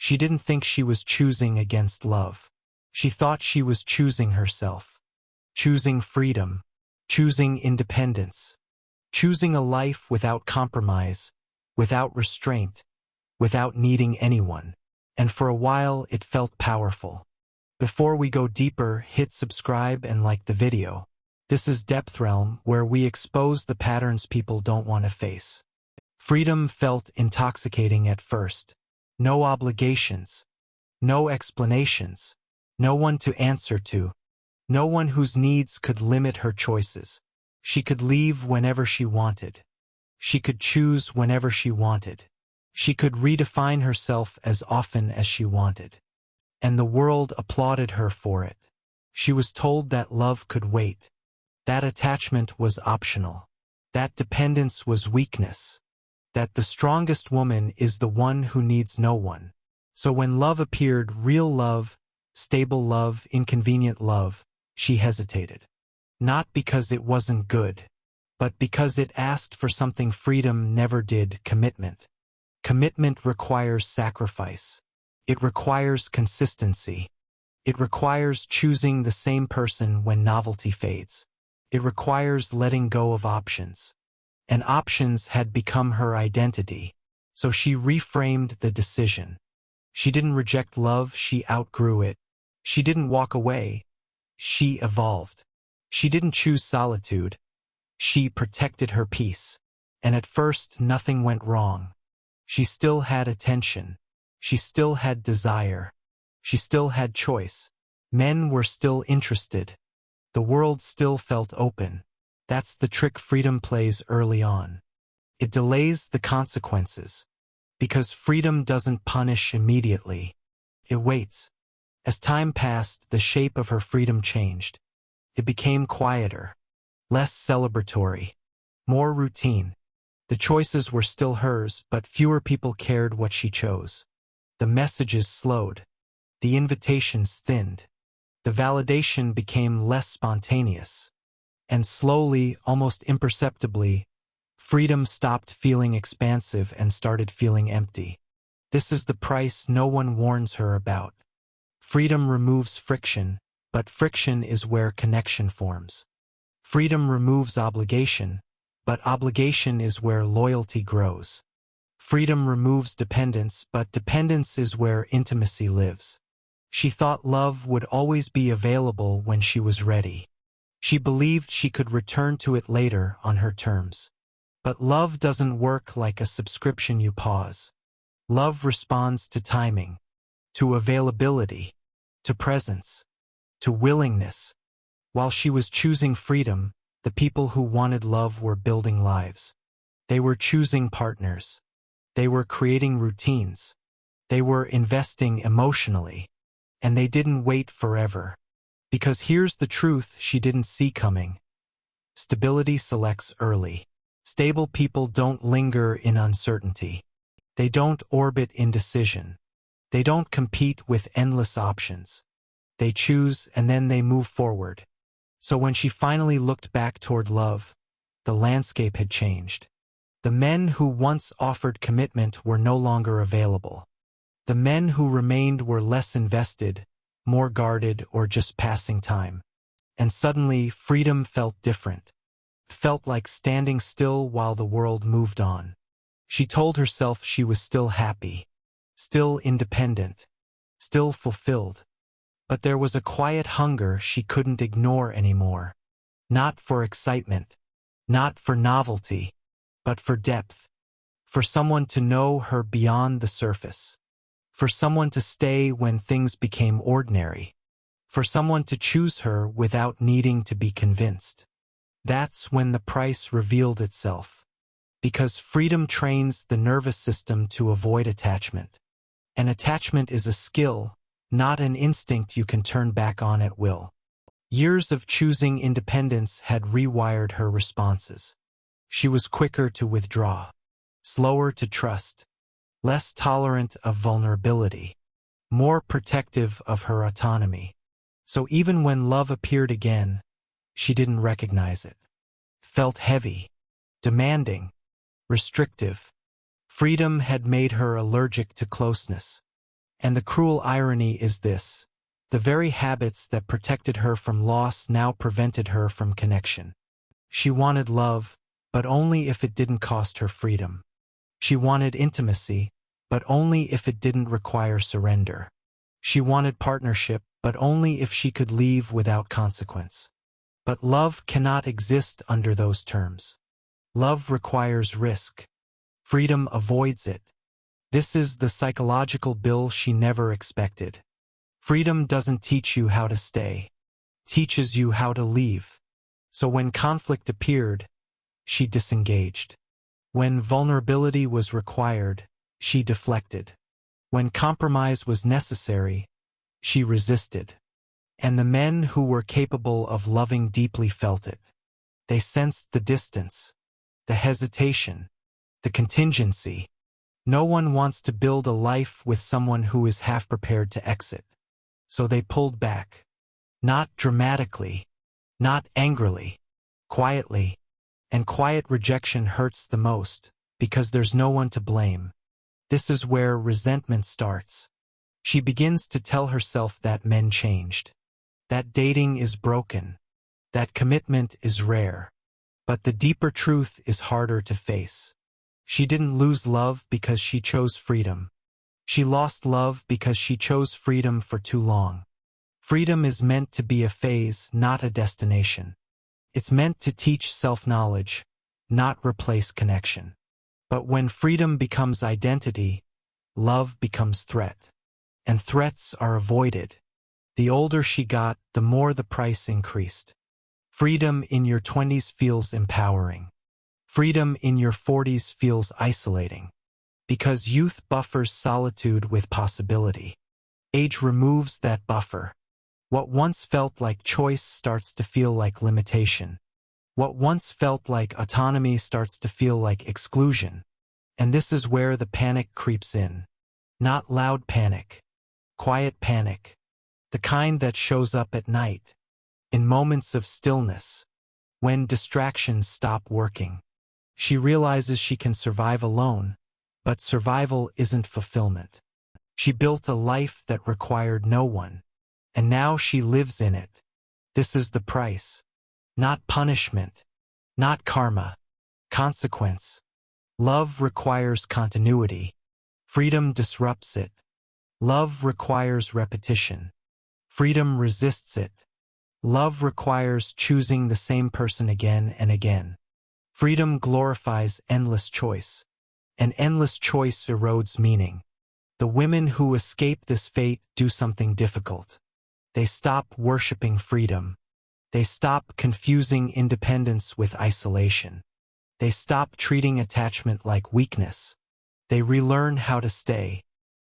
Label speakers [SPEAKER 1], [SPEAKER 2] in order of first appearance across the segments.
[SPEAKER 1] She didn't think she was choosing against love. She thought she was choosing herself. Choosing freedom. Choosing independence. Choosing a life without compromise, without restraint, without needing anyone. And for a while it felt powerful. Before we go deeper, hit subscribe and like the video. This is DepthRealm, where we expose the patterns people don't want to face. Freedom felt intoxicating at first. No obligations. No explanations. No one to answer to. No one whose needs could limit her choices. She could leave whenever she wanted. She could choose whenever she wanted. She could redefine herself as often as she wanted. And the world applauded her for it. She was told that love could wait. That attachment was optional. That dependence was weakness. That the strongest woman is the one who needs no one. So when love appeared, real love, stable love, inconvenient love, she hesitated. Not because it wasn't good, but because it asked for something freedom never did: commitment. Commitment requires sacrifice. It requires consistency. It requires choosing the same person when novelty fades. It requires letting go of options. And options had become her identity. So she reframed the decision. She didn't reject love, she outgrew it. She didn't walk away. She evolved. She didn't choose solitude. She protected her peace. And at first, nothing went wrong. She still had attention. She still had desire. She still had choice. Men were still interested. The world still felt open. That's the trick freedom plays early on. It delays the consequences. Because freedom doesn't punish immediately. It waits. As time passed, the shape of her freedom changed. It became quieter, less celebratory, more routine. The choices were still hers, but fewer people cared what she chose. The messages slowed. The invitations thinned. The validation became less spontaneous. And slowly, almost imperceptibly, freedom stopped feeling expansive and started feeling empty. This is the price no one warns her about. Freedom removes friction, but friction is where connection forms. Freedom removes obligation, but obligation is where loyalty grows. Freedom removes dependence, but dependence is where intimacy lives. She thought love would always be available when she was ready. She believed she could return to it later on her terms. But love doesn't work like a subscription you pause. Love responds to timing, to availability, to presence, to willingness. While she was choosing freedom, the people who wanted love were building lives. They were choosing partners. They were creating routines. They were investing emotionally. And they didn't wait forever. Because here's the truth she didn't see coming. Stability selects early. Stable people don't linger in uncertainty. They don't orbit indecision. They don't compete with endless options. They choose and then they move forward. So when she finally looked back toward love, the landscape had changed. The men who once offered commitment were no longer available. The men who remained were less invested, more guarded, or just passing time. And suddenly, freedom felt different. Felt like standing still while the world moved on. She told herself she was still happy, still independent, still fulfilled. But there was a quiet hunger she couldn't ignore anymore. Not for excitement, not for novelty, but for depth. For someone to know her beyond the surface. For someone to stay when things became ordinary. For someone to choose her without needing to be convinced. That's when the price revealed itself. Because freedom trains the nervous system to avoid attachment. And attachment is a skill, not an instinct you can turn back on at will. Years of choosing independence had rewired her responses. She was quicker to withdraw, slower to trust, less tolerant of vulnerability, more protective of her autonomy. So even when love appeared again, she didn't recognize it. Felt heavy, demanding, restrictive. Freedom had made her allergic to closeness. And the cruel irony is this: the very habits that protected her from loss now prevented her from connection. She wanted love, but only if it didn't cost her freedom. She wanted intimacy, but only if it didn't require surrender. She wanted partnership, but only if she could leave without consequence. But love cannot exist under those terms. Love requires risk. Freedom avoids it. This is the psychological bill she never expected. Freedom doesn't teach you how to stay. It teaches you how to leave. So when conflict appeared, she disengaged. When vulnerability was required, she deflected. When compromise was necessary, she resisted. And the men who were capable of loving deeply felt it. They sensed the distance, the hesitation, the contingency. No one wants to build a life with someone who is half prepared to exit. So they pulled back. Not dramatically, not angrily, quietly. And quiet rejection hurts the most, because there's no one to blame. This is where resentment starts. She begins to tell herself that men changed, that dating is broken, that commitment is rare. But the deeper truth is harder to face. She didn't lose love because she chose freedom. She lost love because she chose freedom for too long. Freedom is meant to be a phase, not a destination. It's meant to teach self-knowledge, not replace connection. But when freedom becomes identity, love becomes threat. And threats are avoided. The older she got, the more the price increased. Freedom in your 20s feels empowering. Freedom in your 40s feels isolating. Because youth buffers solitude with possibility. Age removes that buffer. What once felt like choice starts to feel like limitation. What once felt like autonomy starts to feel like exclusion. And this is where the panic creeps in. Not loud panic. Quiet panic. The kind that shows up at night. In moments of stillness. When distractions stop working. She realizes she can survive alone, but survival isn't fulfillment. She built a life that required no one. And now she lives in it. This is the price. Not punishment. Not karma. Consequence. Love requires continuity. Freedom disrupts it. Love requires repetition. Freedom resists it. Love requires choosing the same person again and again. Freedom glorifies endless choice. And endless choice erodes meaning. The women who escape this fate do something difficult. They stop worshiping freedom. They stop confusing independence with isolation. They stop treating attachment like weakness. They relearn how to stay.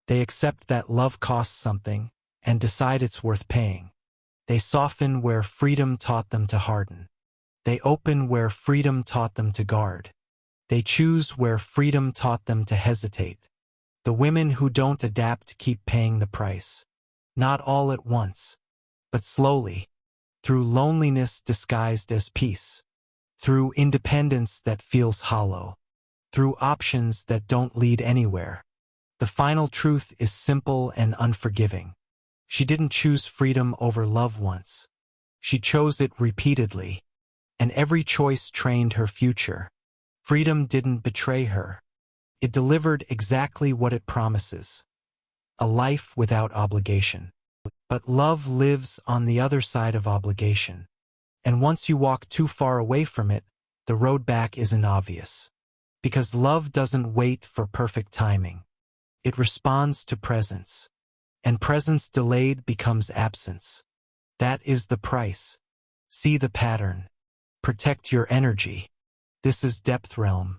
[SPEAKER 1] They accept that love costs something and decide it's worth paying. They soften where freedom taught them to harden. They open where freedom taught them to guard. They choose where freedom taught them to hesitate. The women who don't adapt keep paying the price. Not all at once, but slowly. Through loneliness disguised as peace. Through independence that feels hollow. Through options that don't lead anywhere. The final truth is simple and unforgiving. She didn't choose freedom over love once. She chose it repeatedly. And every choice trained her future. Freedom didn't betray her. It delivered exactly what it promises. A life without obligation. But love lives on the other side of obligation. And once you walk too far away from it, the road back isn't obvious. Because love doesn't wait for perfect timing. It responds to presence. And presence delayed becomes absence. That is the price. See the pattern. Protect your energy. This is DepthRealm.